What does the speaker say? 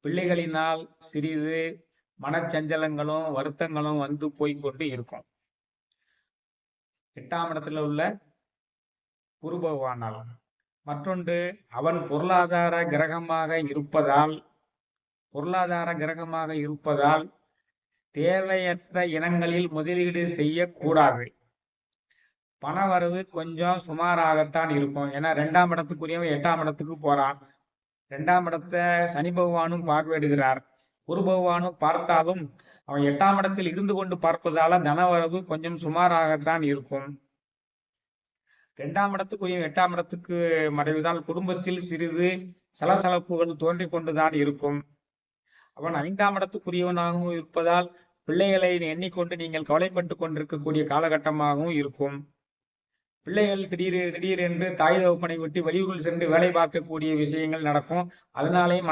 பிள்ளைகளினால் சிறிது மனச்சஞ்சலங்களும் வருத்தங்களும் வந்து போய்கொண்டு இருக்கும். 8ஆம் இடத்துல உள்ள குரு பகவானால். மற்றொன்று அவன் பொருளாதார கிரகமாக இருப்பதால் தேவையற்ற இனங்களில் முதலீடு செய்யக்கூடாது. பணவரவு கொஞ்சம் சுமாராகத்தான் இருக்கும். ஏன்னா 2ஆம் இடத்துக்குரியவன் 8ஆம் இடத்துக்கு போறான். 2ஆம் இடத்தை சனி பகவானும் பார்வையிடுகிறார். குரு பகவானும் பார்த்தாலும் அவன் 8ஆம் இடத்தில் இருந்து கொண்டு பார்ப்பதால தனவரவு கொஞ்சம் சுமாராகத்தான் இருக்கும். 2ஆம் இடத்துக்குரிய 8ஆம் இடத்துக்கு மறைவுதான் குடும்பத்தில் சிறிது சலசலப்புகள் தோன்றிக் கொண்டுதான் இருக்கும். அவன் 5ஆம் இடத்துக்குரியவனாகவும் இருப்பதால் பிள்ளைகளை எண்ணிக்கொண்டு நீங்கள் கவலைப்பட்டு கொண்டிருக்கக்கூடிய காலகட்டமாகவும் இருக்கும். பிள்ளைகள் திடீரென்று தாய் தகப்பனை விட்டு வெளியூரில் சென்று வேலை பார்க்கக்கூடிய விஷயங்கள் நடக்கும். அதனாலேயும்